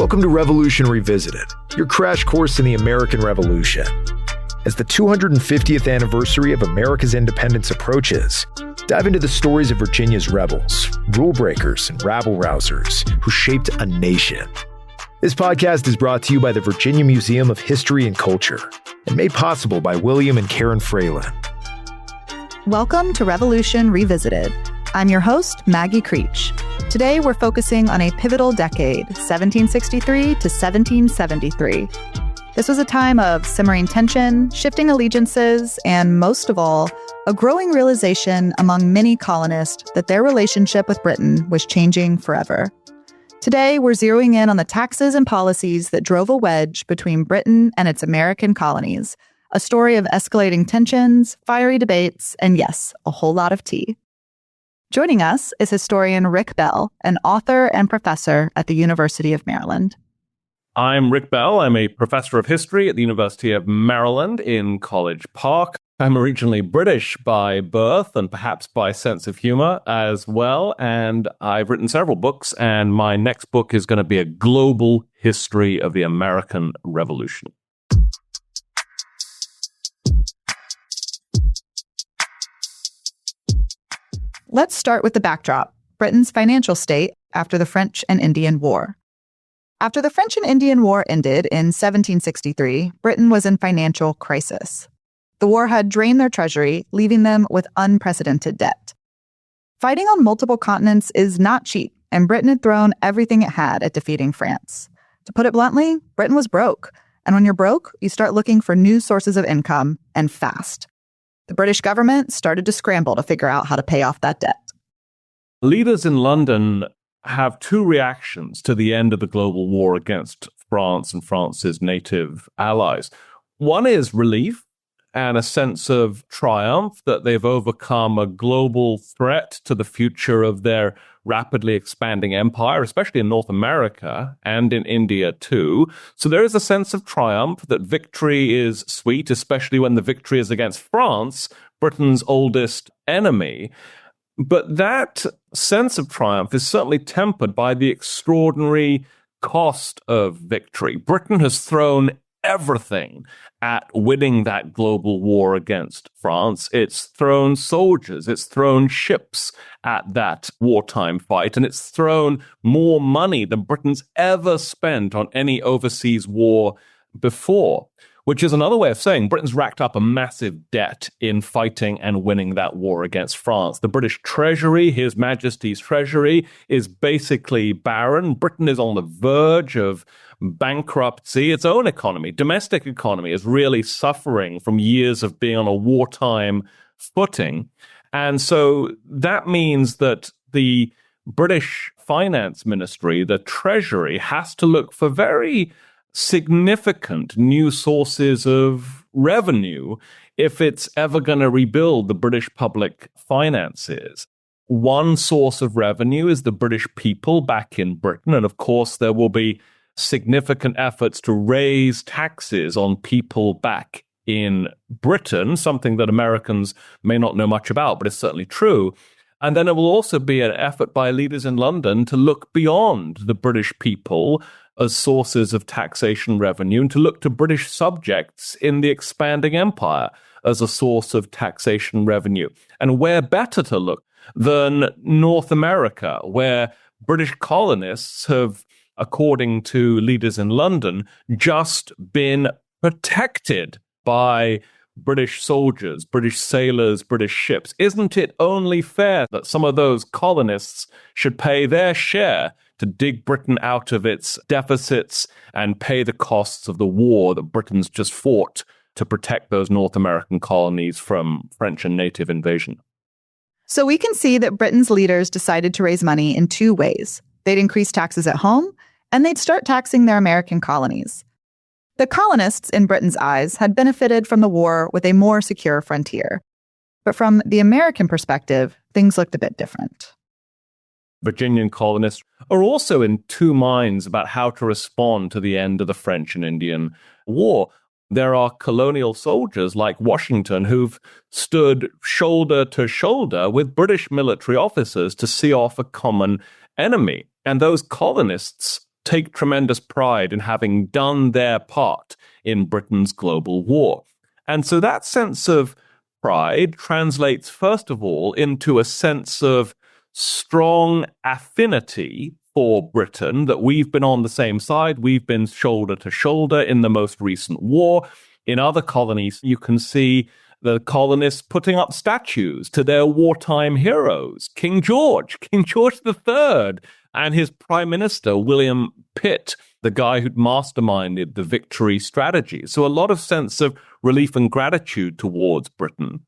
Welcome to Revolution Revisited, your crash course in the American Revolution. As the 250th anniversary of America's independence approaches, dive into the stories of Virginia's rebels, rule breakers, and rabble-rousers who shaped a nation. This podcast is brought to you by the Virginia Museum of History and Culture and made possible by William and Karen Fralin. Welcome to Revolution Revisited. I'm your host, Maggie Creech. Today, we're focusing on a pivotal decade, 1763 to 1773. This was a time of simmering tension, shifting allegiances, and most of all, a growing realization among many colonists that their relationship with Britain was changing forever. Today, we're zeroing in on the taxes and policies that drove a wedge between Britain and its American colonies, a story of escalating tensions, fiery debates, and yes, a whole lot of tea. Joining us is historian Rick Bell, an author and professor at the University of Maryland. I'm Rick Bell. I'm a professor of history at the University of Maryland in College Park. I'm originally British by birth and perhaps by sense of humor as well. And I've written several books, and my next book is going to be a global history of the American Revolution. Let's start with the backdrop, Britain's financial state after the French and Indian War. After the French and Indian War ended in 1763, Britain was in financial crisis. The war had drained their treasury, leaving them with unprecedented debt. Fighting on multiple continents is not cheap, and Britain had thrown everything it had at defeating France. To put it bluntly, Britain was broke, and when you're broke, you start looking for new sources of income, and fast. The British government started to scramble to figure out how to pay off that debt. Leaders in London have two reactions to the end of the global war against France and France's native allies. One is relief and a sense of triumph that they've overcome a global threat to the future of their rapidly expanding empire, especially in North America and in India too. So there is a sense of triumph that victory is sweet, especially when the victory is against France, Britain's oldest enemy. But that sense of triumph is certainly tempered by the extraordinary cost of victory. Britain has thrown everything at winning that global war against France. It's thrown soldiers, it's thrown ships at that wartime fight, and it's thrown more money than Britain's ever spent on any overseas war before, which is another way of saying Britain's racked up a massive debt in fighting and winning that war against France. The British Treasury, His Majesty's Treasury, is basically barren. Britain is on the verge of bankruptcy. Its own economy, domestic economy, is really suffering from years of being on a wartime footing. And so that means that the British Finance Ministry, the Treasury, has to look for very significant new sources of revenue if it's ever going to rebuild the British public finances. One source of revenue is the British people back in Britain, and of course there will be significant efforts to raise taxes on people back in Britain, something that Americans may not know much about, but it's certainly true. And then there will also be an effort by leaders in London to look beyond the British people as sources of taxation revenue and to look to British subjects in the expanding empire as a source of taxation revenue. And where better to look than North America, where British colonists have, according to leaders in London, just been protected by British soldiers, British sailors, British ships. Isn't it only fair that some of those colonists should pay their share to dig Britain out of its deficits and pay the costs of the war that Britain's just fought to protect those North American colonies from French and native invasion? So we can see that Britain's leaders decided to raise money in two ways. They'd increase taxes at home, and they'd start taxing their American colonies. The colonists, in Britain's eyes, had benefited from the war with a more secure frontier. But from the American perspective, things looked a bit different. Virginian colonists are also in two minds about how to respond to the end of the French and Indian War. There are colonial soldiers like Washington who've stood shoulder to shoulder with British military officers to see off a common enemy. And those colonists take tremendous pride in having done their part in Britain's global war. And so that sense of pride translates, first of all, into a sense of strong affinity for Britain, that we've been on the same side, we've been shoulder to shoulder in the most recent war. In other colonies, you can see the colonists putting up statues to their wartime heroes, King George III, and his Prime Minister, William Pitt, the guy who'd masterminded the victory strategy. So a lot of sense of relief and gratitude towards Britain.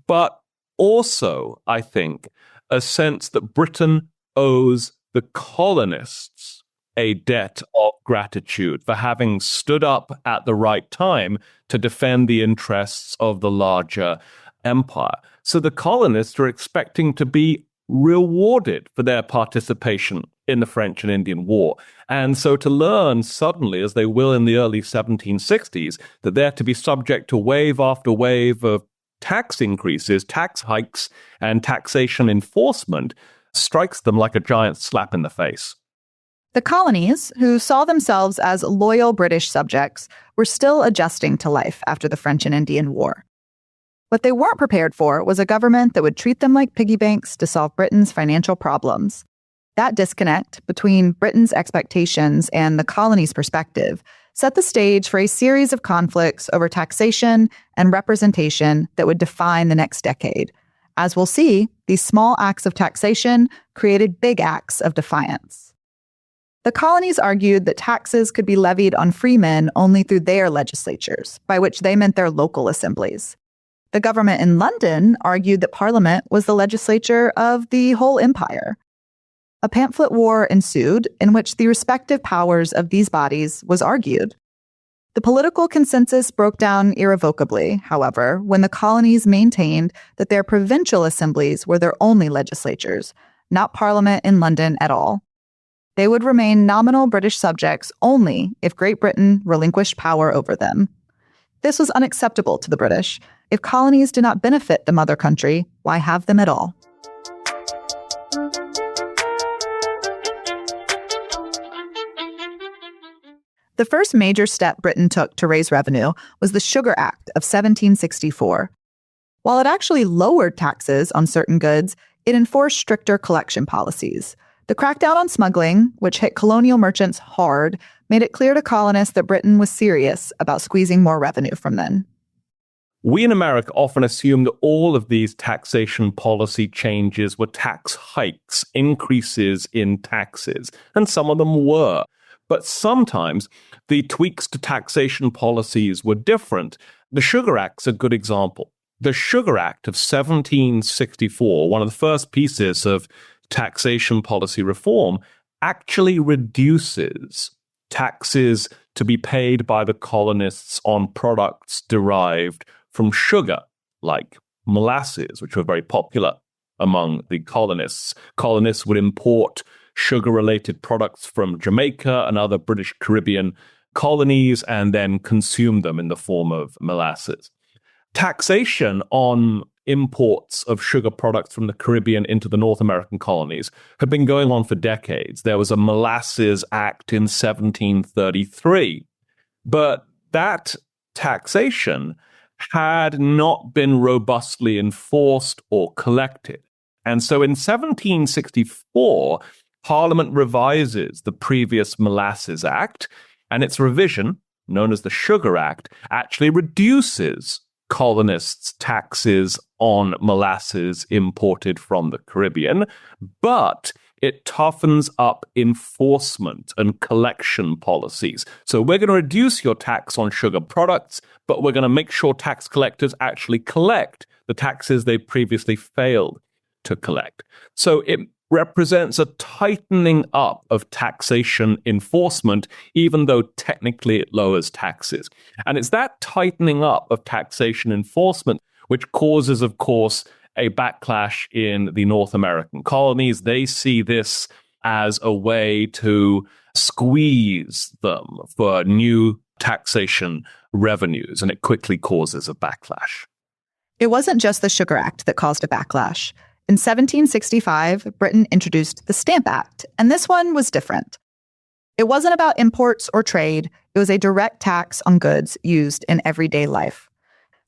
But also, I think, a sense that Britain owes the colonists a debt of gratitude for having stood up at the right time to defend the interests of the larger empire. So the colonists are expecting to be rewarded for their participation in the French and Indian War. And so to learn suddenly, as they will in the early 1760s, that they're to be subject to wave after wave of tax increases, tax hikes, and taxation enforcement strikes them like a giant slap in the face. The colonies, who saw themselves as loyal British subjects, were still adjusting to life after the French and Indian War. What they weren't prepared for was a government that would treat them like piggy banks to solve Britain's financial problems. That disconnect between Britain's expectations and the colonies' perspective set the stage for a series of conflicts over taxation and representation that would define the next decade. As we'll see, these small acts of taxation created big acts of defiance. The colonies argued that taxes could be levied on freemen only through their legislatures, by which they meant their local assemblies. The government in London argued that Parliament was the legislature of the whole empire. A pamphlet war ensued in which the respective powers of these bodies was argued. The political consensus broke down irrevocably, however, when the colonies maintained that their provincial assemblies were their only legislatures, not Parliament in London at all. They would remain nominal British subjects only if Great Britain relinquished power over them. This was unacceptable to the British. If colonies do not benefit the mother country, why have them at all? The first major step Britain took to raise revenue was the Sugar Act of 1764. While it actually lowered taxes on certain goods, it enforced stricter collection policies. The crackdown on smuggling, which hit colonial merchants hard, made it clear to colonists that Britain was serious about squeezing more revenue from them. We in America often assume that all of these taxation policy changes were tax hikes, increases in taxes, and some of them were. But sometimes the tweaks to taxation policies were different. The Sugar Act's a good example. The Sugar Act of 1764, one of the first pieces of taxation policy reform, actually reduces taxes to be paid by the colonists on products derived from sugar, like molasses, which were very popular among the colonists. Colonists would import sugar-related products from Jamaica and other British Caribbean colonies and then consume them in the form of molasses. Taxation on imports of sugar products from the Caribbean into the North American colonies had been going on for decades. There was a Molasses Act in 1733, but that taxation had not been robustly enforced or collected. And so in 1764, Parliament revises the previous Molasses Act, and its revision, known as the Sugar Act, actually reduces colonists' taxes on molasses imported from the Caribbean, but it toughens up enforcement and collection policies. So we're going to reduce your tax on sugar products, but we're going to make sure tax collectors actually collect the taxes they previously failed to collect. So it represents a tightening up of taxation enforcement, even though technically it lowers taxes. And it's that tightening up of taxation enforcement which causes, of course, a backlash in the North American colonies. They see this as a way to squeeze them for new taxation revenues, and it quickly causes a backlash. It wasn't just the Sugar Act that caused a backlash. In 1765, Britain introduced the Stamp Act, and this one was different. It wasn't about imports or trade. It was a direct tax on goods used in everyday life.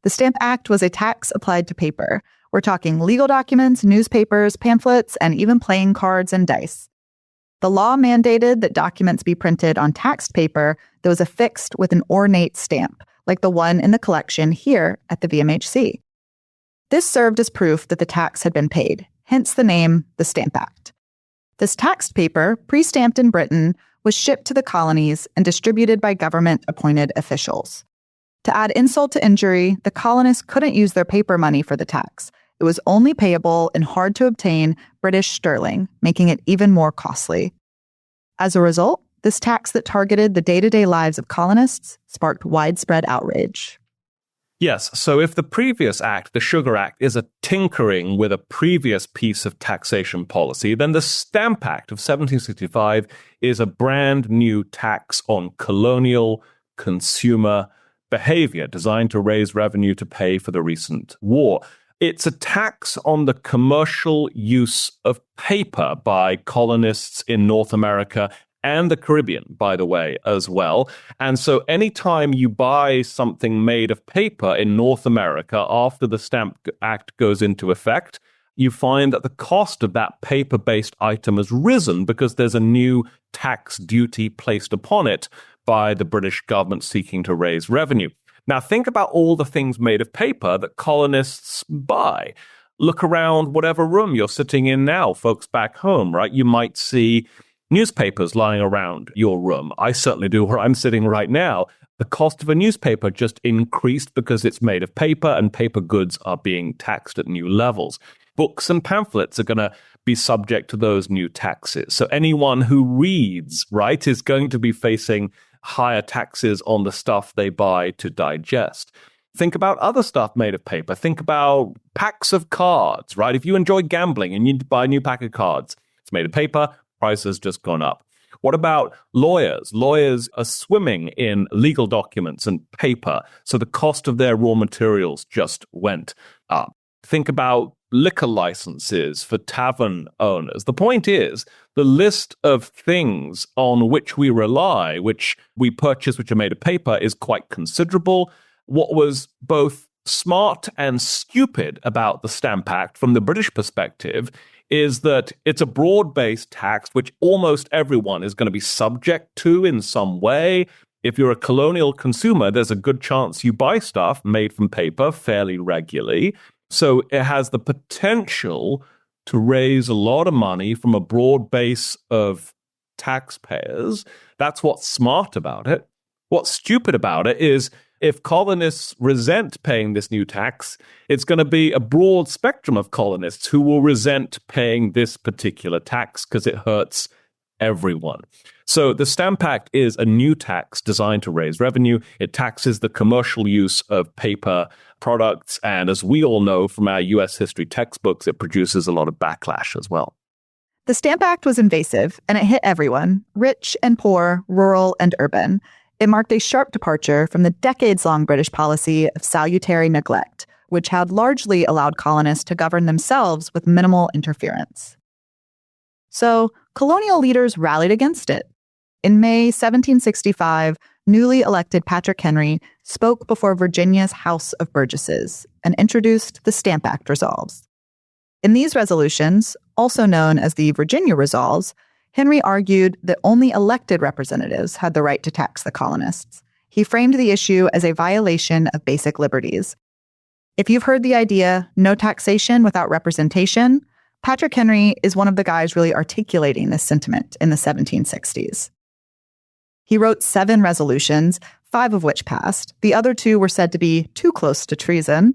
The Stamp Act was a tax applied to paper. We're talking legal documents, newspapers, pamphlets, and even playing cards and dice. The law mandated that documents be printed on taxed paper that was affixed with an ornate stamp, like the one in the collection here at the VMHC. This served as proof that the tax had been paid, hence the name, the Stamp Act. This taxed paper, pre-stamped in Britain, was shipped to the colonies and distributed by government-appointed officials. To add insult to injury, the colonists couldn't use their paper money for the tax. It was only payable in hard-to-obtain British sterling, making it even more costly. As a result, this tax that targeted the day-to-day lives of colonists sparked widespread outrage. Yes, so if the previous act, the Sugar Act, is a tinkering with a previous piece of taxation policy, then the Stamp Act of 1765 is a brand new tax on colonial consumer behavior designed to raise revenue to pay for the recent war. It's a tax on the commercial use of paper by colonists in North America and the Caribbean, by the way, as well. And so anytime you buy something made of paper in North America after the Stamp Act goes into effect, you find that the cost of that paper-based item has risen because there's a new tax duty placed upon it by the British government seeking to raise revenue. Now, think about all the things made of paper that colonists buy. Look around whatever room you're sitting in now, folks back home, right? You might see newspapers lying around your room. I certainly do where I'm sitting right now. The cost of a newspaper just increased because it's made of paper and paper goods are being taxed at new levels. Books and pamphlets are going to be subject to those new taxes. So anyone who reads, right, is going to be facing higher taxes on the stuff they buy to digest. Think about other stuff made of paper. Think about packs of cards, right? If you enjoy gambling and you need to buy a new pack of cards, it's made of paper, price has just gone up. What about lawyers? Lawyers are swimming in legal documents and paper, so the cost of their raw materials just went up. Think about liquor licenses for tavern owners. The point is, the list of things on which we rely, which we purchase, which are made of paper, is quite considerable. What was both smart and stupid about the Stamp Act from the British perspective is that it's a broad-based tax which almost everyone is going to be subject to in some way. If you're a colonial consumer, there's a good chance you buy stuff made from paper fairly regularly. So it has the potential to raise a lot of money from a broad base of taxpayers. That's what's smart about it. What's stupid about it is if colonists resent paying this new tax, it's going to be a broad spectrum of colonists who will resent paying this particular tax because it hurts everyone. So the Stamp Act is a new tax designed to raise revenue. It taxes the commercial use of paper products. And as we all know from our U.S. history textbooks, it produces a lot of backlash as well. The Stamp Act was invasive, and it hit everyone, rich and poor, rural and urban. It marked a sharp departure from the decades-long British policy of salutary neglect, which had largely allowed colonists to govern themselves with minimal interference. So, colonial leaders rallied against it. In May 1765, newly elected Patrick Henry spoke before Virginia's House of Burgesses and introduced the Stamp Act Resolves. In these resolutions, also known as the Virginia Resolves, Henry argued that only elected representatives had the right to tax the colonists. He framed the issue as a violation of basic liberties. If you've heard the idea, no taxation without representation, Patrick Henry is one of the guys really articulating this sentiment in the 1760s. He wrote 7 resolutions, 5 of which passed. The other 2 were said to be too close to treason.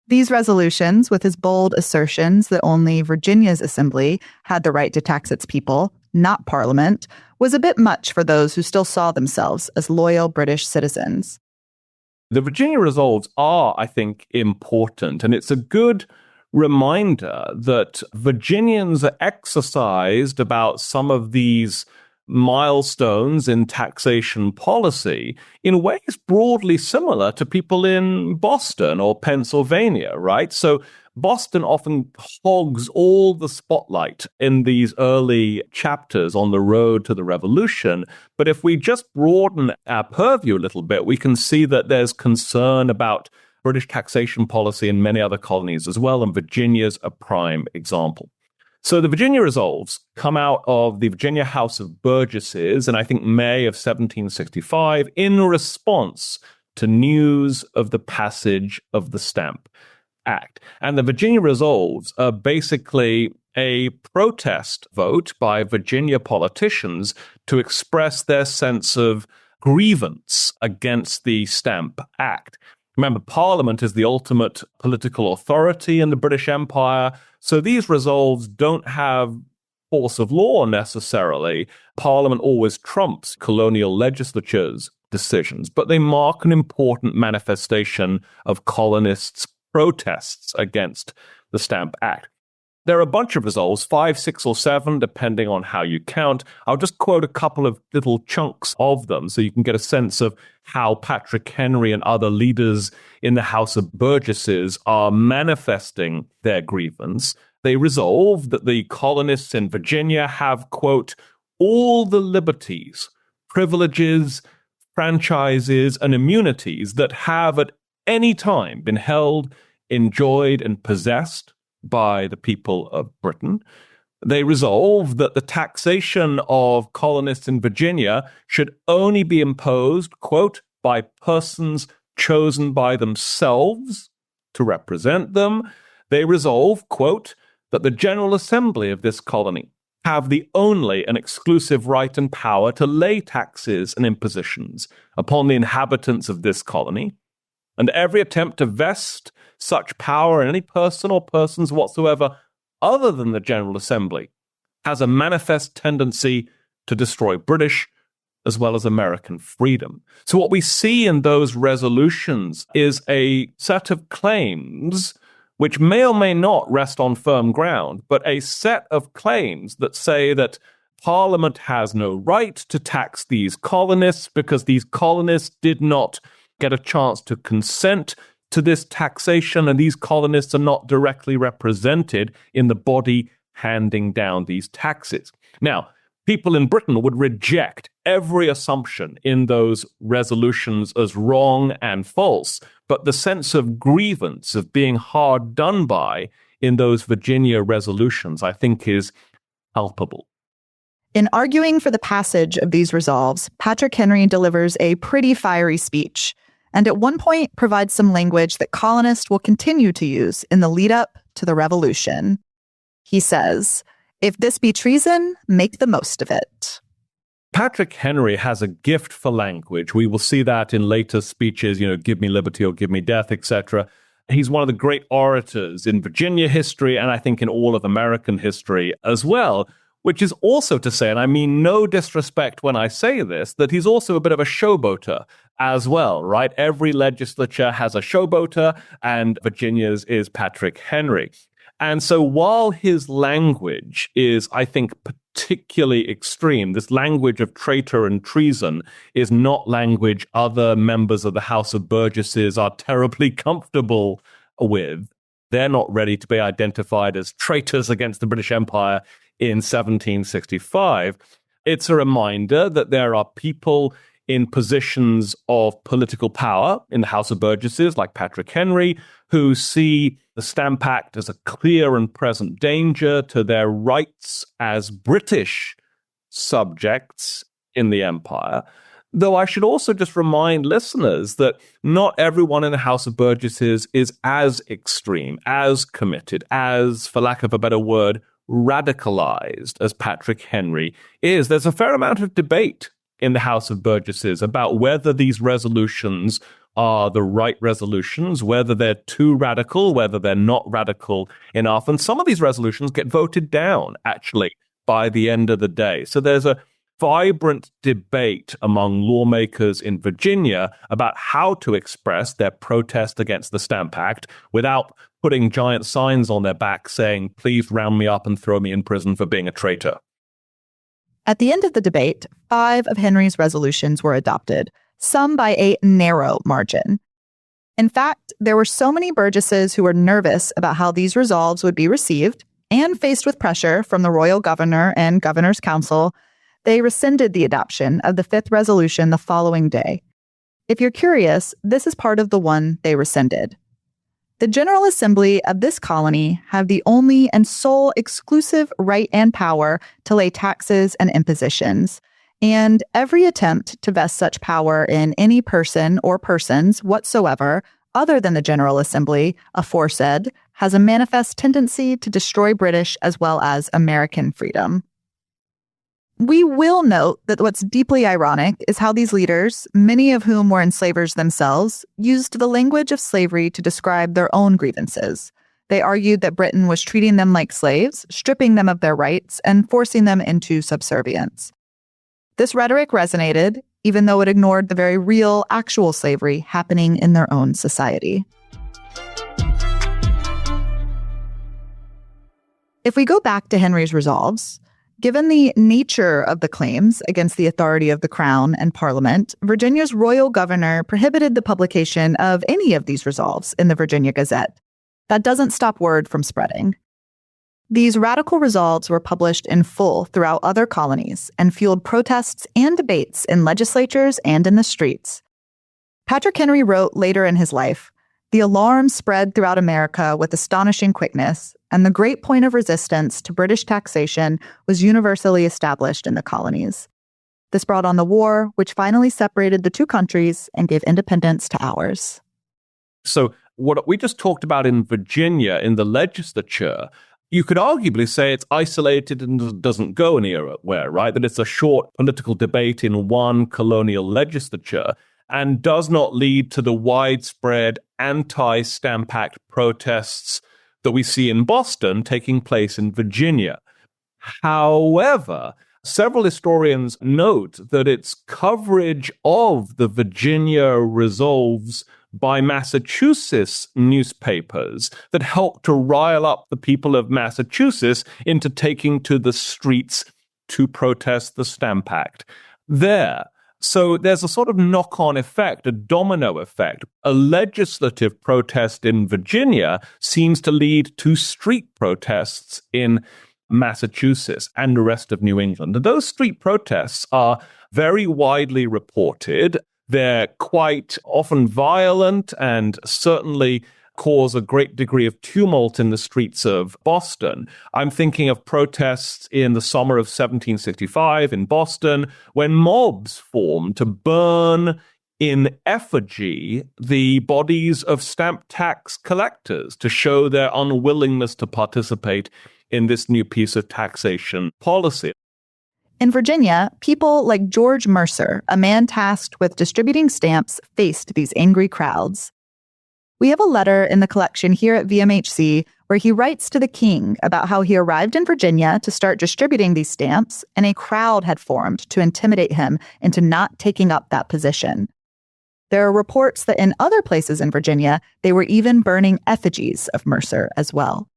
These resolutions, with his bold assertions that only Virginia's assembly had the right to tax its people, not Parliament, was a bit much for those who still saw themselves as loyal British citizens. The Virginia Resolves are, I think, important, and it's a good reminder that Virginians are exercised about some of these milestones in taxation policy in ways broadly similar to people in Boston or Pennsylvania, right? So Boston often hogs all the spotlight in these early chapters on the road to the revolution. But if we just broaden our purview a little bit, we can see that there's concern about British taxation policy in many other colonies as well, and Virginia's a prime example. So the Virginia Resolves come out of the Virginia House of Burgesses in, I think, May of 1765 in response to news of the passage of the Stamp Act. And the Virginia Resolves are basically a protest vote by Virginia politicians to express their sense of grievance against the Stamp Act. Remember, Parliament is the ultimate political authority in the British Empire, so these resolves don't have force of law necessarily. Parliament always trumps colonial legislatures' decisions, but they mark an important manifestation of colonists' protests against the Stamp Act. There are a bunch of resolves, 5, 6, or 7, depending on how you count. I'll just quote a couple of little chunks of them so you can get a sense of how Patrick Henry and other leaders in the House of Burgesses are manifesting their grievance. They resolve that the colonists in Virginia have, quote, all the liberties, privileges, franchises, and immunities that have at any time been held, enjoyed, and possessed by the people of Britain. They resolve that the taxation of colonists in Virginia should only be imposed, quote, by persons chosen by themselves to represent them. They resolve, quote, that the General Assembly of this colony have the only and exclusive right and power to lay taxes and impositions upon the inhabitants of this colony, and every attempt to vest such power in any person or persons whatsoever other than the General Assembly has a manifest tendency to destroy British as well as American freedom. So what we see in those resolutions is a set of claims which may or may not rest on firm ground, but a set of claims that say that Parliament has no right to tax these colonists because these colonists did not get a chance to consent to this taxation, and these colonists are not directly represented in the body handing down these taxes. Now, people in Britain would reject every assumption in those resolutions as wrong and false, but the sense of grievance, of being hard done by in those Virginia resolutions, I think is palpable. In arguing for the passage of these resolves, Patrick Henry delivers a pretty fiery speech, and at one point provides some language that colonists will continue to use in the lead up to the revolution. He says, "If this be treason, make the most of it." Patrick Henry has a gift for language. We will see that in later speeches, give me liberty or give me death, etc. He's one of the great orators in Virginia history, and I think in all of American history as well, which is also to say, and I mean no disrespect when I say this, that he's also a bit of a showboater as well, right? Every legislature has a showboater, and Virginia's is Patrick Henry. And so while his language is, I think, particularly extreme, this language of traitor and treason is not language other members of the House of Burgesses are terribly comfortable with. They're not ready to be identified as traitors against the British Empire in 1765. It's a reminder that there are people in positions of political power in the House of Burgesses, like Patrick Henry, who see the Stamp Act as a clear and present danger to their rights as British subjects in the empire. Though I should also just remind listeners that not everyone in the House of Burgesses is as extreme, as committed, as, for lack of a better word, radicalized as Patrick Henry is. There's a fair amount of debate in the House of Burgesses about whether these resolutions are the right resolutions, whether they're too radical, whether they're not radical enough. And some of these resolutions get voted down, actually, by the end of the day. So there's a vibrant debate among lawmakers in Virginia about how to express their protest against the Stamp Act without putting giant signs on their back saying, please round me up and throw me in prison for being a traitor. At the end of the debate, 5 of Henry's resolutions were adopted, some by a narrow margin. In fact, there were so many burgesses who were nervous about how these resolves would be received, and faced with pressure from the royal governor and governor's council, they rescinded the adoption of the fifth resolution the following day. If you're curious, this is part of the one they rescinded. The General Assembly of this colony have the only and sole exclusive right and power to lay taxes and impositions, and every attempt to vest such power in any person or persons whatsoever other than the General Assembly, aforesaid, has a manifest tendency to destroy British as well as American freedom. We will note that what's deeply ironic is how these leaders, many of whom were enslavers themselves, used the language of slavery to describe their own grievances. They argued that Britain was treating them like slaves, stripping them of their rights, and forcing them into subservience. This rhetoric resonated, even though it ignored the very real, actual slavery happening in their own society. If we go back to Henry's resolves, given the nature of the claims against the authority of the Crown and Parliament, Virginia's royal governor prohibited the publication of any of these resolves in the Virginia Gazette. That doesn't stop word from spreading. These radical resolves were published in full throughout other colonies and fueled protests and debates in legislatures and in the streets. Patrick Henry wrote later in his life, "The alarm spread throughout America with astonishing quickness, and the great point of resistance to British taxation was universally established in the colonies. This brought on the war, which finally separated the two countries and gave independence to ours." So what we just talked about in Virginia, in the legislature, you could arguably say it's isolated and doesn't go anywhere, right? That it's a short political debate in one colonial legislature and does not lead to the widespread anti-Stamp Act protests that we see in Boston taking place in Virginia. However, several historians note that its coverage of the Virginia resolves by Massachusetts newspapers that helped to rile up the people of Massachusetts into taking to the streets to protest the Stamp Act there. So there's a sort of knock-on effect, a domino effect. A legislative protest in Virginia seems to lead to street protests in Massachusetts and the rest of New England. And those street protests are very widely reported. They're quite often violent and certainly cause a great degree of tumult in the streets of Boston. I'm thinking of protests in the summer of 1765 in Boston when mobs formed to burn in effigy the bodies of stamp tax collectors to show their unwillingness to participate in this new piece of taxation policy. In Virginia, people like George Mercer, a man tasked with distributing stamps, faced these angry crowds. We have a letter in the collection here at VMHC where he writes to the king about how he arrived in Virginia to start distributing these stamps, and a crowd had formed to intimidate him into not taking up that position. There are reports that in other places in Virginia, they were even burning effigies of Mercer as well.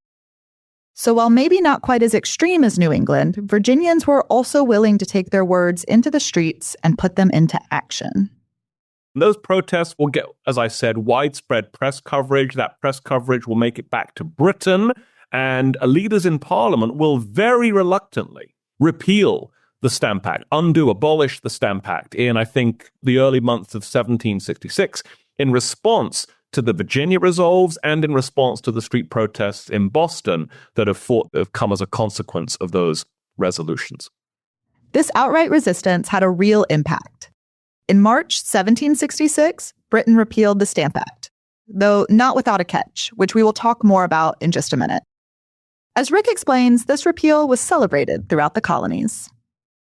So while maybe not quite as extreme as New England, Virginians were also willing to take their words into the streets and put them into action. Those protests will get, as I said, widespread press coverage. That press coverage will make it back to Britain, and leaders in Parliament will very reluctantly repeal the Stamp Act, abolish the Stamp Act in, I think, the early months of 1766 in response to the Virginia resolves and in response to the street protests in Boston that have come as a consequence of those resolutions. This outright resistance had a real impact. In March 1766, Britain repealed the Stamp Act, though not without a catch, which we will talk more about in just a minute. As Rick explains, this repeal was celebrated throughout the colonies.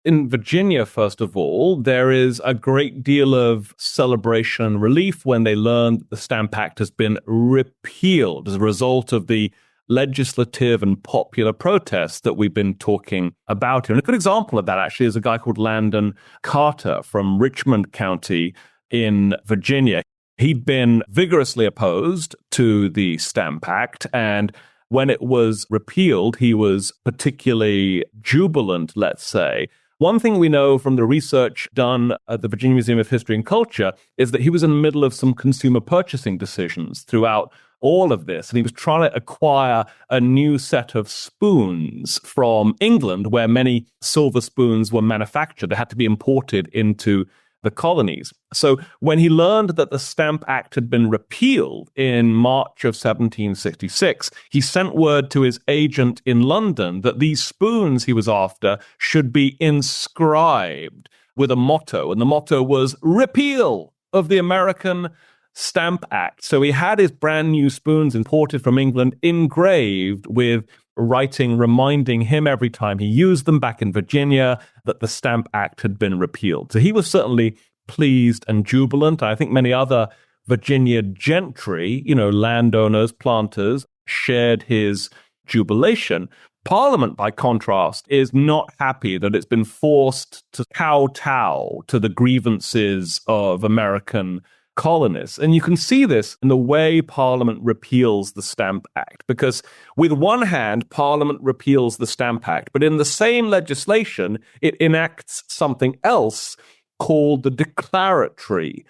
In Virginia, first of all, there is a great deal of celebration and relief when they learn that the Stamp Act has been repealed as a result of the legislative and popular protests that we've been talking about here. And a good example of that, actually, is a guy called Landon Carter from Richmond County in Virginia. He'd been vigorously opposed to the Stamp Act, and when it was repealed, he was particularly jubilant, let's say. One thing we know from the research done at the Virginia Museum of History and Culture is that he was in the middle of some consumer purchasing decisions throughout all of this. And he was trying to acquire a new set of spoons from England, where many silver spoons were manufactured. They had to be imported into the colonies. So when he learned that the Stamp Act had been repealed in March of 1766, he sent word to his agent in London that these spoons he was after should be inscribed with a motto. And the motto was repeal of the American Stamp Act. So he had his brand new spoons imported from England engraved with writing reminding him every time he used them back in Virginia that the Stamp Act had been repealed. So he was certainly pleased and jubilant. I think many other Virginia gentry, landowners, planters, shared his jubilation. Parliament, by contrast, is not happy that it's been forced to kowtow to the grievances of American colonists. And you can see this in the way Parliament repeals the Stamp Act, because with one hand, Parliament repeals the Stamp Act, but in the same legislation, it enacts something else called the Declaratory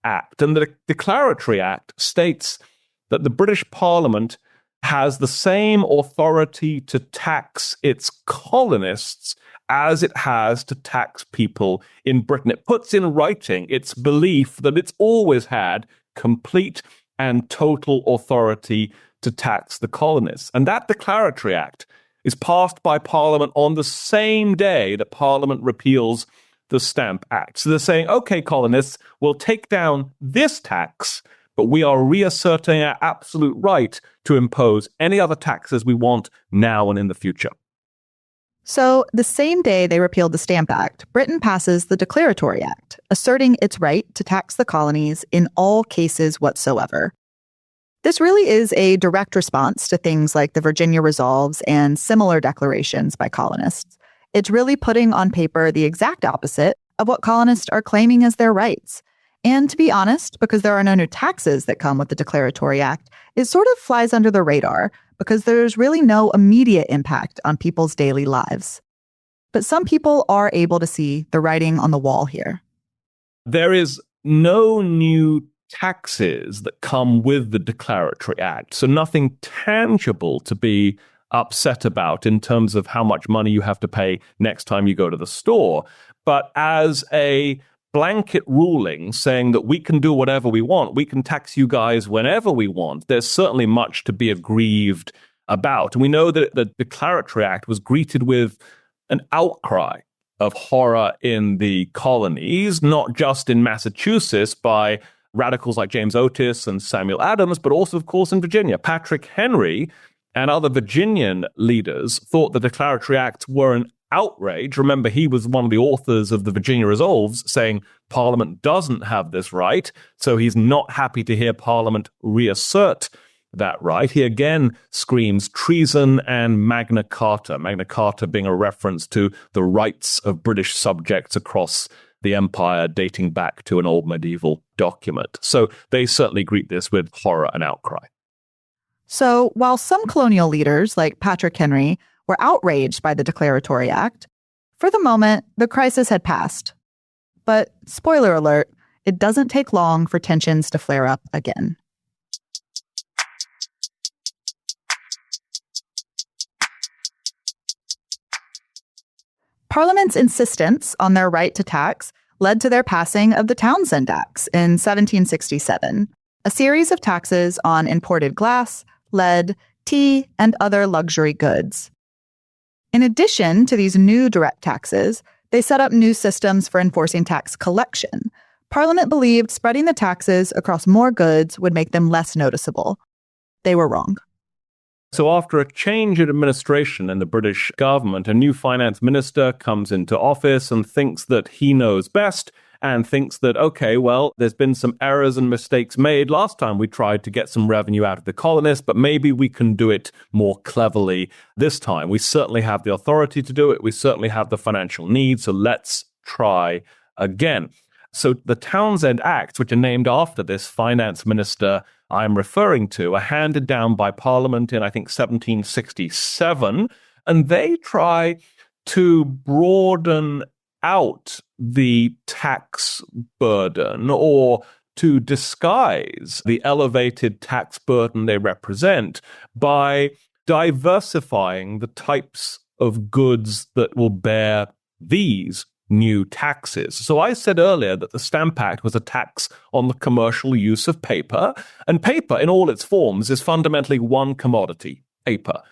Act. And the Declaratory Act states that the British Parliament has the same authority to tax its colonists as it has to tax people in Britain. It puts in writing its belief that it's always had complete and total authority to tax the colonists. And that Declaratory Act is passed by Parliament on the same day that Parliament repeals the Stamp Act. So they're saying, okay, colonists, we'll take down this tax, but we are reasserting our absolute right to impose any other taxes we want now and in the future. So, the same day they repealed the Stamp Act, Britain passes the Declaratory Act, asserting its right to tax the colonies in all cases whatsoever. This really is a direct response to things like the Virginia Resolves and similar declarations by colonists. It's really putting on paper the exact opposite of what colonists are claiming as their rights. And to be honest, because there are no new taxes that come with the Declaratory Act, it sort of flies under the radar because there's really no immediate impact on people's daily lives. But some people are able to see the writing on the wall here. There is no new taxes that come with the Declaratory Act, so nothing tangible to be upset about in terms of how much money you have to pay next time you go to the store. But as a blanket ruling saying that we can do whatever we want, we can tax you guys whenever we want, there's certainly much to be aggrieved about. And we know that the Declaratory Act was greeted with an outcry of horror in the colonies, not just in Massachusetts by radicals like James Otis and Samuel Adams, but also, of course, in Virginia. Patrick Henry and other Virginian leaders thought the Declaratory Acts were an outrage. Remember, he was one of the authors of the Virginia Resolves, saying Parliament doesn't have this right, so he's not happy to hear Parliament reassert that right. He again screams treason and Magna Carta being a reference to the rights of British subjects across the empire dating back to an old medieval document. So they certainly greet this with horror and outcry. So while some colonial leaders, like Patrick Henry, were outraged by the Declaratory Act, for the moment, the crisis had passed. But, spoiler alert, it doesn't take long for tensions to flare up again. Parliament's insistence on their right to tax led to their passing of the Townshend Acts in 1767, a series of taxes on imported glass, lead, tea, and other luxury goods. In addition to these new direct taxes, they set up new systems for enforcing tax collection. Parliament believed spreading the taxes across more goods would make them less noticeable. They were wrong. So after a change in administration in the British government, a new finance minister comes into office and thinks that he knows best and thinks that, okay, well, there's been some errors and mistakes made. Last time we tried to get some revenue out of the colonists, but maybe we can do it more cleverly this time. We certainly have the authority to do it. We certainly have the financial need. So let's try again. So the Townshend Acts, which are named after this finance minister I'm referring to, are handed down by Parliament in, I think, 1767. And they try to broaden out the tax burden or to disguise the elevated tax burden they represent by diversifying the types of goods that will bear these new taxes. So I said earlier that the Stamp Act was a tax on the commercial use of paper, and paper in all its forms is fundamentally one commodity, paper.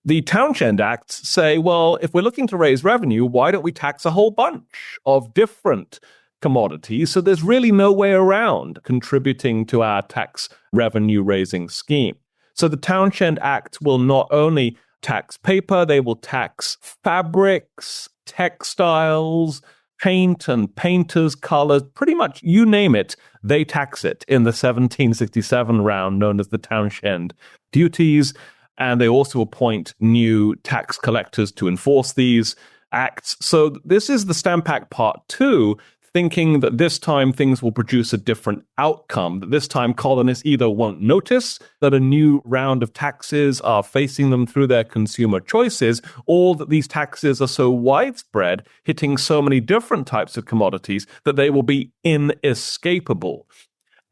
The Townshend Acts say, well, if we're looking to raise revenue, why don't we tax a whole bunch of different commodities? So there's really no way around contributing to our tax revenue raising scheme. So the Townshend Act will not only tax paper, they will tax fabrics, textiles, paint and painters' colors, pretty much you name it, they tax it in the 1767 round known as the Townshend duties. And they also appoint new tax collectors to enforce these acts. So this is the Stamp Act Part 2, thinking that this time things will produce a different outcome, that this time colonists either won't notice that a new round of taxes are facing them through their consumer choices, or that these taxes are so widespread, hitting so many different types of commodities, that they will be inescapable.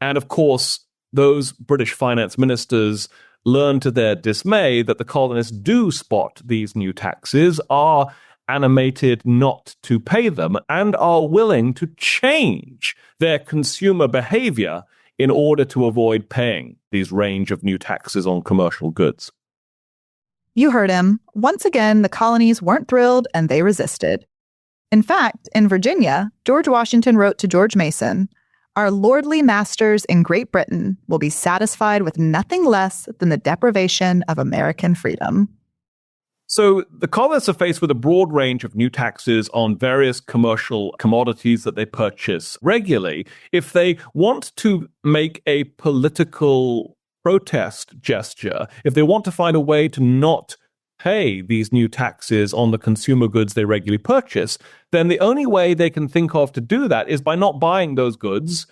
And of course, those British finance ministers learn to their dismay that the colonists do spot these new taxes, are animated not to pay them, and are willing to change their consumer behavior in order to avoid paying these range of new taxes on commercial goods. You heard him. Once again, the colonies weren't thrilled and they resisted. In fact, in Virginia, George Washington wrote to George Mason, "Our lordly masters in Great Britain will be satisfied with nothing less than the deprivation of American freedom." So the colonists are faced with a broad range of new taxes on various commercial commodities that they purchase regularly. If they want to make a political protest gesture, if they want to find a way to not pay these new taxes on the consumer goods they regularly purchase, then the only way they can think of to do that is by not buying those goods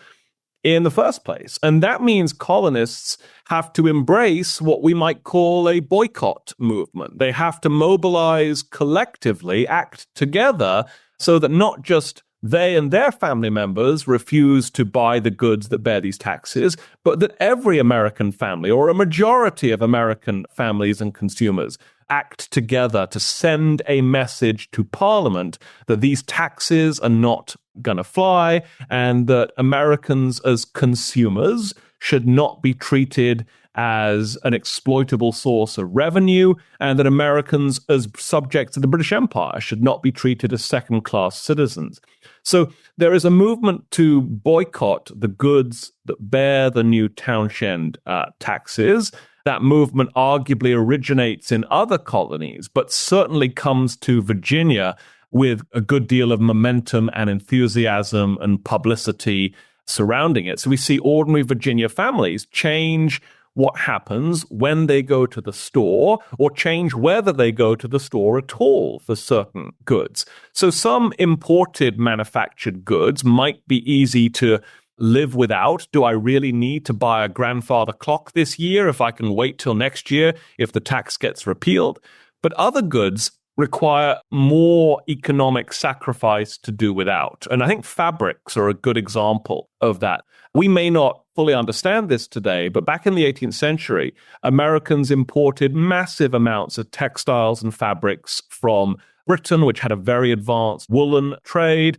in the first place. And that means colonists have to embrace what we might call a boycott movement. They have to mobilize collectively, act together, so that not just they and their family members refuse to buy the goods that bear these taxes, but that every American family, or a majority of American families and consumers, act together to send a message to Parliament that these taxes are not going to fly, and that Americans as consumers should not be treated as an exploitable source of revenue, and that Americans as subjects of the British Empire should not be treated as second-class citizens. So there is a movement to boycott the goods that bear the new Townshend taxes. That movement arguably originates in other colonies, but certainly comes to Virginia with a good deal of momentum and enthusiasm and publicity surrounding it. So we see ordinary Virginia families change what happens when they go to the store, or change whether they go to the store at all for certain goods. So some imported manufactured goods might be easy to live without. Do I really need to buy a grandfather clock this year if I can wait till next year if the tax gets repealed? But other goods require more economic sacrifice to do without. And I think fabrics are a good example of that. We may not fully understand this today, but back in the 18th century, Americans imported massive amounts of textiles and fabrics from Britain, which had a very advanced woolen trade.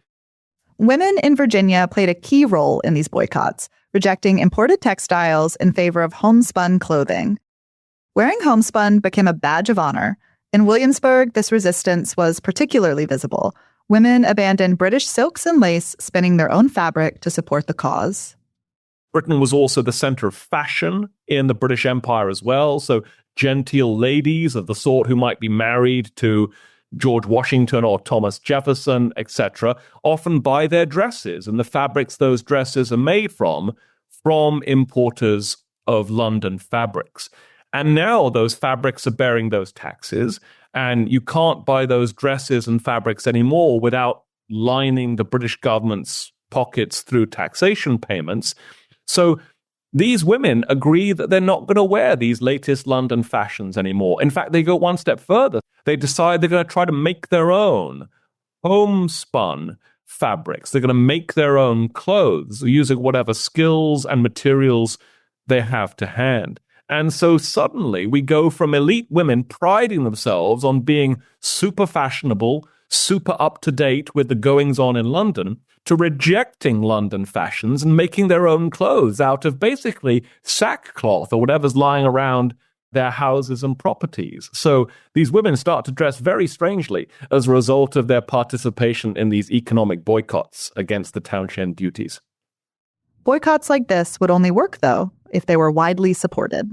Women in Virginia played a key role in these boycotts, rejecting imported textiles in favor of homespun clothing. Wearing homespun became a badge of honor. In Williamsburg, this resistance was particularly visible. Women abandoned British silks and lace, spinning their own fabric to support the cause. Britain was also the center of fashion in the British Empire as well. So genteel ladies of the sort who might be married to George Washington or Thomas Jefferson, etc., often buy their dresses and the fabrics those dresses are made from importers of London fabrics. And now those fabrics are bearing those taxes, and you can't buy those dresses and fabrics anymore without lining the British government's pockets through taxation payments. So these women agree that they're not going to wear these latest London fashions anymore. In fact, they go one step further. They decide they're going to try to make their own homespun fabrics. They're going to make their own clothes using whatever skills and materials they have to hand. And so suddenly we go from elite women priding themselves on being super fashionable, super up-to-date with the goings-on in London, to rejecting London fashions and making their own clothes out of basically sackcloth or whatever's lying around their houses and properties. So these women start to dress very strangely as a result of their participation in these economic boycotts against the Townshend duties. Boycotts like this would only work, though, if they were widely supported.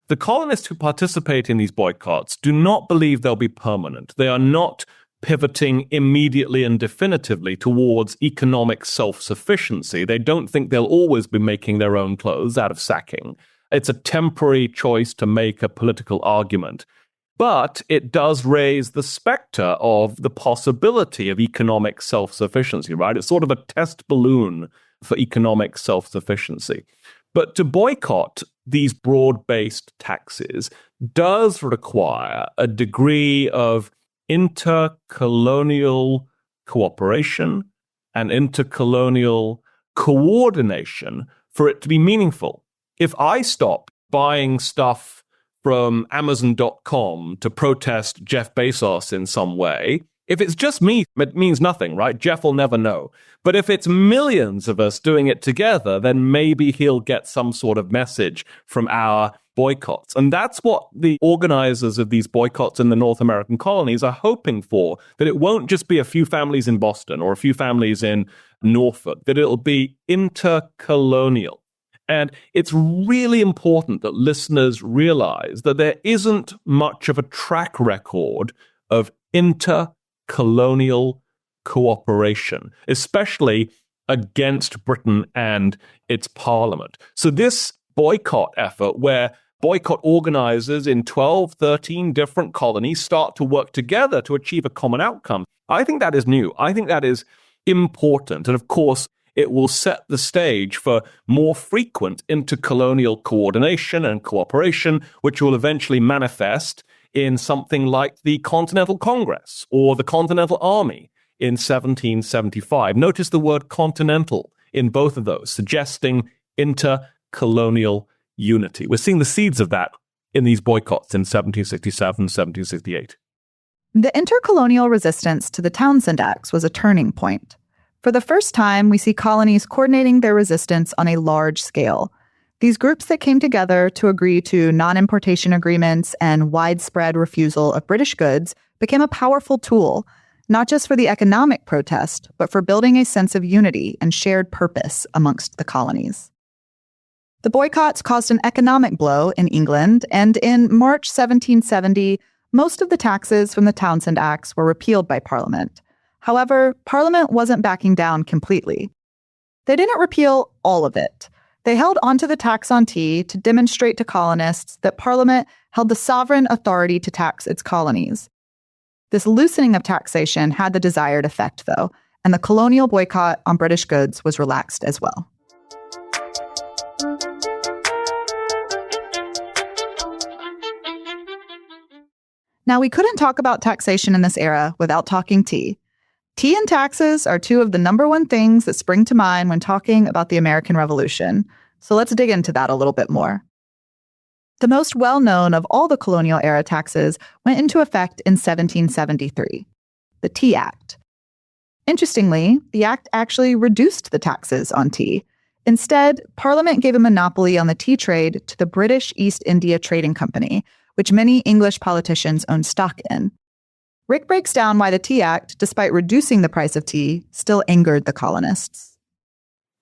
The colonists who participate in these boycotts do not believe they'll be permanent. They are not pivoting immediately and definitively towards economic self-sufficiency. They don't think they'll always be making their own clothes out of sacking. It's a temporary choice to make a political argument. But it does raise the specter of the possibility of economic self-sufficiency, right? It's sort of a test balloon for economic self-sufficiency. But to boycott these broad-based taxes does require a degree of intercolonial cooperation and intercolonial coordination for it to be meaningful. If I stop buying stuff from Amazon.com to protest Jeff Bezos in some way, if it's just me, it means nothing, right? Jeff will never know. But if it's millions of us doing it together, then maybe he'll get some sort of message from our boycotts. And that's what the organizers of these boycotts in the North American colonies are hoping for, that it won't just be a few families in Boston or a few families in Norfolk, that it'll be intercolonial. And it's really important that listeners realize that there isn't much of a track record of intercolonial cooperation, especially against Britain and its parliament. So this boycott effort, where boycott organizers in 12, 13 different colonies start to work together to achieve a common outcome, I think that is new. I think that is important. And of course, it will set the stage for more frequent intercolonial coordination and cooperation, which will eventually manifest in something like the Continental Congress or the Continental Army in 1775. Notice the word continental in both of those, suggesting intercolonial unity. We're seeing the seeds of that in these boycotts in 1767, 1768. The intercolonial resistance to the Townshend Acts was a turning point. For the first time, we see colonies coordinating their resistance on a large scale. These groups that came together to agree to non-importation agreements and widespread refusal of British goods became a powerful tool, not just for the economic protest, but for building a sense of unity and shared purpose amongst the colonies. The boycotts caused an economic blow in England, and in March 1770, most of the taxes from the Townshend Acts were repealed by Parliament. However, Parliament wasn't backing down completely. They didn't repeal all of it. They held onto the tax on tea to demonstrate to colonists that Parliament held the sovereign authority to tax its colonies. This loosening of taxation had the desired effect, though, and the colonial boycott on British goods was relaxed as well. Now, we couldn't talk about taxation in this era without talking tea. Tea and taxes are two of the number one things that spring to mind when talking about the American Revolution. So let's dig into that a little bit more. The most well-known of all the colonial-era taxes went into effect in 1773, the Tea Act. Interestingly, the act actually reduced the taxes on tea. Instead, Parliament gave a monopoly on the tea trade to the British East India Trading Company, which many English politicians owned stock in. Rick breaks down why the Tea Act, despite reducing the price of tea, still angered the colonists.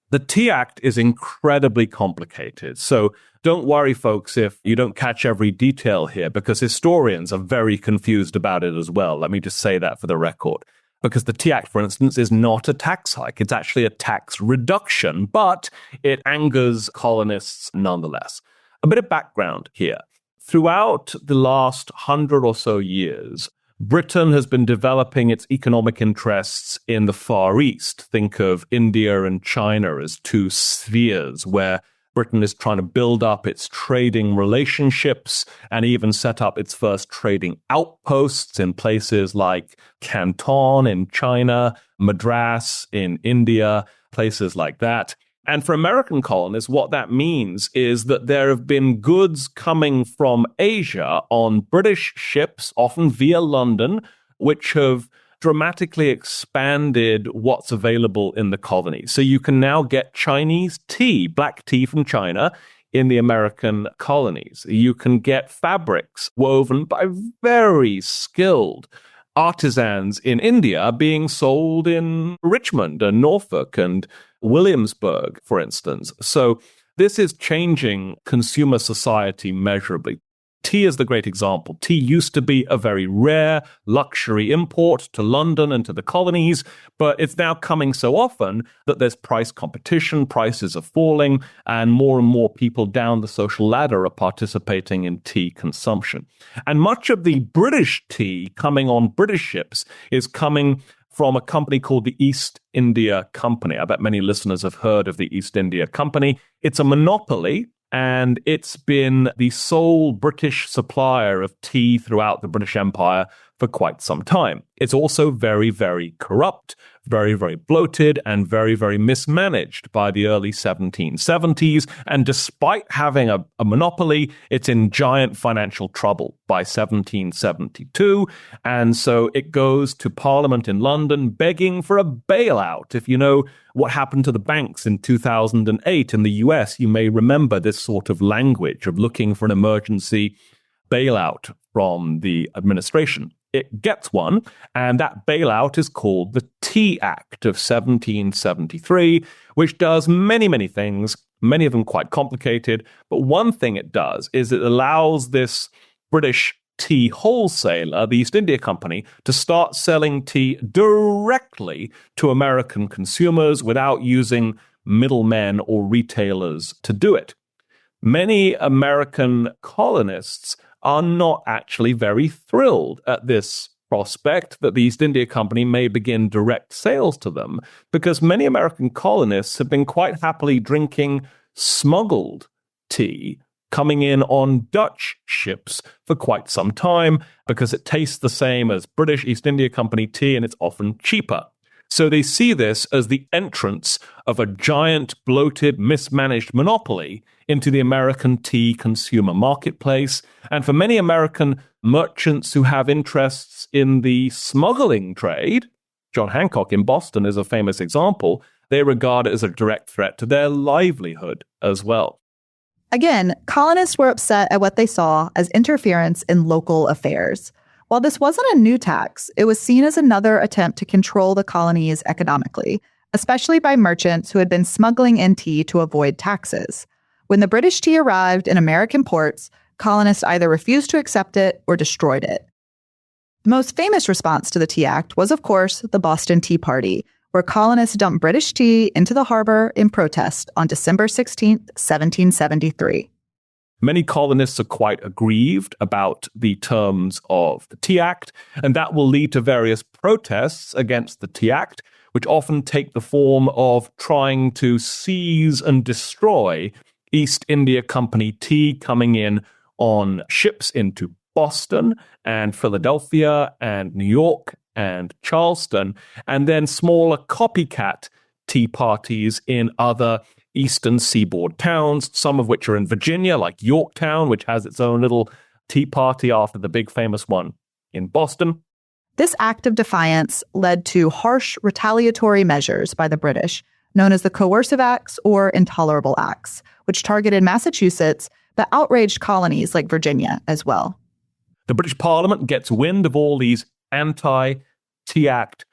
The Tea Act is incredibly complicated, so don't worry, folks, if you don't catch every detail here, because historians are very confused about it as well. Let me just say that for the record. Because the Tea Act, for instance, is not a tax hike. It's actually a tax reduction, but it angers colonists nonetheless. A bit of background here. Throughout the last 100 or so years, Britain has been developing its economic interests in the Far East. Think of India and China as two spheres where Britain is trying to build up its trading relationships and even set up its first trading outposts in places like Canton in China, Madras in India, places like that. And for American colonists, what that means is that there have been goods coming from Asia on British ships, often via London, which have dramatically expanded what's available in the colony. So you can now get Chinese tea, black tea from China, in the American colonies. You can get fabrics woven by very skilled artisans in India being sold in Richmond and Norfolk and Williamsburg, for instance. So this is changing consumer society measurably. Tea is the great example. Tea used to be a very rare luxury import to London and to the colonies, but it's now coming so often that there's price competition, prices are falling, and more people down the social ladder are participating in tea consumption. And much of the British tea coming on British ships is coming from a company called the East India Company. I bet many listeners have heard of the East India Company. It's a monopoly, and it's been the sole British supplier of tea throughout the British Empire for quite some time. It's also very, very corrupt, very, very bloated, and very, very mismanaged by the early 1770s. And despite having a monopoly, it's in giant financial trouble by 1772. And so it goes to Parliament in London begging for a bailout. If you know what happened to the banks in 2008 in the US, you may remember this sort of language of looking for an emergency bailout from the administration. It gets one, and that bailout is called the Tea Act of 1773, which does many, many things, many of them quite complicated. But one thing it does is it allows this British tea wholesaler, the East India Company, to start selling tea directly to American consumers without using middlemen or retailers to do it. Many American colonists are not actually very thrilled at this prospect that the East India Company may begin direct sales to them, because many American colonists have been quite happily drinking smuggled tea coming in on Dutch ships for quite some time because it tastes the same as British East India Company tea and it's often cheaper. So they see this as the entrance of a giant, bloated, mismanaged monopoly into the American tea consumer marketplace. And for many American merchants who have interests in the smuggling trade, John Hancock in Boston is a famous example, they regard it as a direct threat to their livelihood as well. Again, colonists were upset at what they saw as interference in local affairs. While this wasn't a new tax, it was seen as another attempt to control the colonies economically, especially by merchants who had been smuggling in tea to avoid taxes. When the British tea arrived in American ports, colonists either refused to accept it or destroyed it. The most famous response to the Tea Act was, of course, the Boston Tea Party, where colonists dumped British tea into the harbor in protest on December 16, 1773. Many colonists are quite aggrieved about the terms of the Tea Act, and that will lead to various protests against the Tea Act, which often take the form of trying to seize and destroy East India Company tea coming in on ships into Boston and Philadelphia and New York and Charleston, and then smaller copycat tea parties in other eastern seaboard towns, some of which are in Virginia, like Yorktown, which has its own little tea party after the big famous one in Boston. This act of defiance led to harsh retaliatory measures by the British, known as the Coercive Acts or Intolerable Acts, which targeted Massachusetts but outraged colonies like Virginia as well. The British Parliament gets wind of all these anti-Tea Act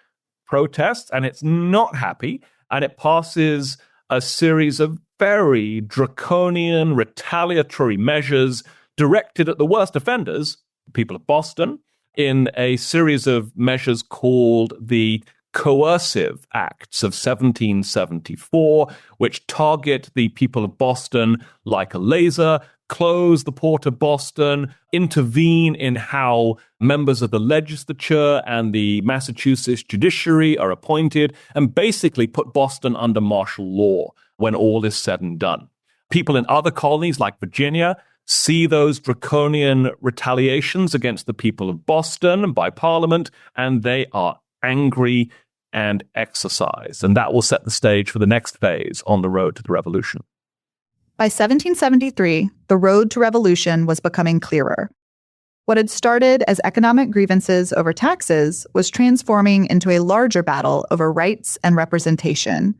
protests, and it's not happy, and it passes a series of very draconian retaliatory measures directed at the worst offenders, the people of Boston, in a series of measures called the Coercive Acts of 1774, which target the people of Boston like a laser, close the port of Boston, intervene in how members of the legislature and the Massachusetts judiciary are appointed, and basically put Boston under martial law when all is said and done. People in other colonies like Virginia see those draconian retaliations against the people of Boston by Parliament, and they are angry and exercised. And that will set the stage for the next phase on the road to the revolution. By 1773, the road to revolution was becoming clearer. What had started as economic grievances over taxes was transforming into a larger battle over rights and representation.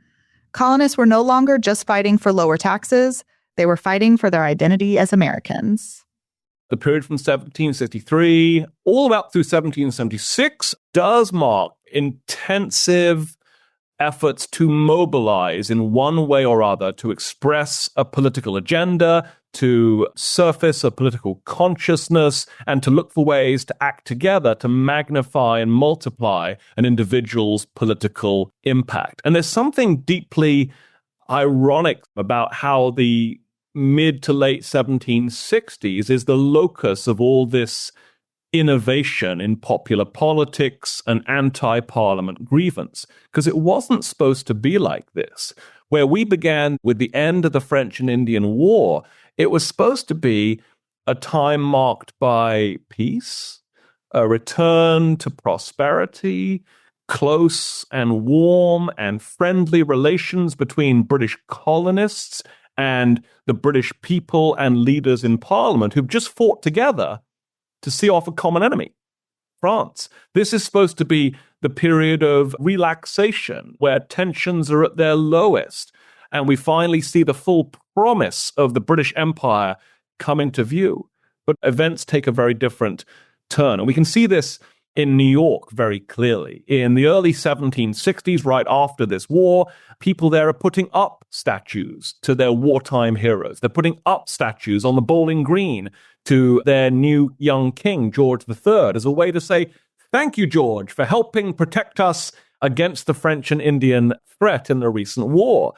Colonists were no longer just fighting for lower taxes, they were fighting for their identity as Americans. The period from 1763 all about through 1776 does mark intensive efforts to mobilize in one way or other to express a political agenda, to surface a political consciousness, and to look for ways to act together to magnify and multiply an individual's political impact. And there's something deeply ironic about how the mid to late 1760s is the locus of all this innovation in popular politics and anti-parliament grievance, because it wasn't supposed to be like this. Where we began with the end of the French and Indian War, it was supposed to be a time marked by peace, a return to prosperity, close and warm and friendly relations between British colonists and the British people and leaders in Parliament who've just fought together to see off a common enemy, France. This is supposed to be the period of relaxation where tensions are at their lowest, and we finally see the full promise of the British Empire come into view. But events take a very different turn, and we can see this in New York very clearly. In the early 1760s, right after this war, people there are putting up statues to their wartime heroes. They're putting up statues on the Bowling Green to their new young king, George III, as a way to say, thank you, George, for helping protect us against the French and Indian threat in the recent war.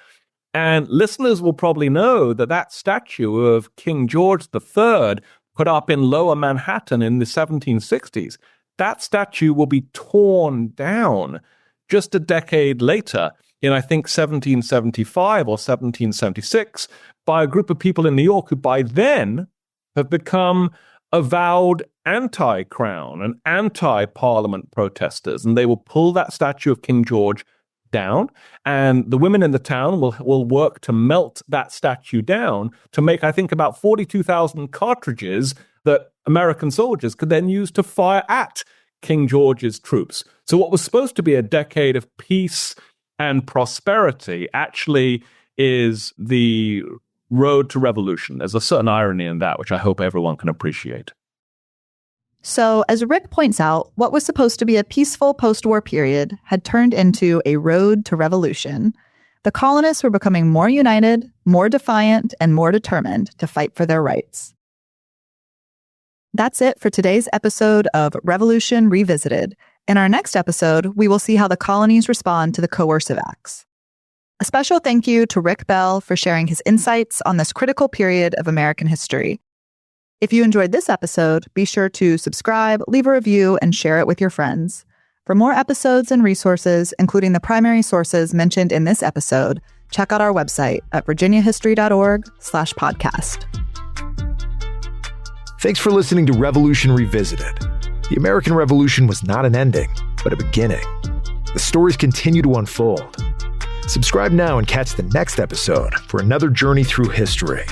And listeners will probably know that that statue of King George III put up in Lower Manhattan in the 1760s, that statue will be torn down just a decade later, in I think 1775 or 1776, by a group of people in New York who by then have become avowed anti-crown and anti-parliament protesters. And they will pull that statue of King George down, and the women in the town will work to melt that statue down to make, I think, about 42,000 cartridges that American soldiers could then use to fire at King George's troops. So what was supposed to be a decade of peace and prosperity actually is the road to revolution. There's a certain irony in that, which I hope everyone can appreciate. So, as Rick points out, what was supposed to be a peaceful post-war period had turned into a road to revolution. The colonists were becoming more united, more defiant, and more determined to fight for their rights. That's it for today's episode of Revolution Revisited. In our next episode, we will see how the colonies respond to the Coercive Acts. A special thank you to Rick Bell for sharing his insights on this critical period of American history. If you enjoyed this episode, be sure to subscribe, leave a review, and share it with your friends. For more episodes and resources, including the primary sources mentioned in this episode, check out our website at virginiahistory.org/podcast. Thanks for listening to Revolution Revisited. The American Revolution was not an ending, but a beginning. The stories continue to unfold. Subscribe now and catch the next episode for another journey through history.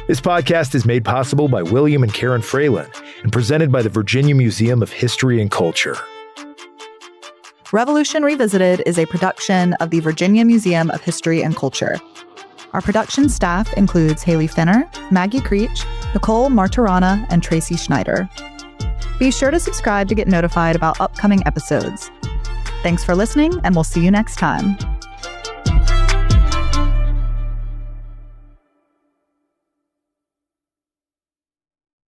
This podcast is made possible by William and Karen Fralin and presented by the Virginia Museum of History and Culture. Revolution Revisited is a production of the Virginia Museum of History and Culture. Our production staff includes Haley Finner, Maggie Creech, Nicole Martirana, and Tracy Schneider. Be sure to subscribe to get notified about upcoming episodes. Thanks for listening, and we'll see you next time.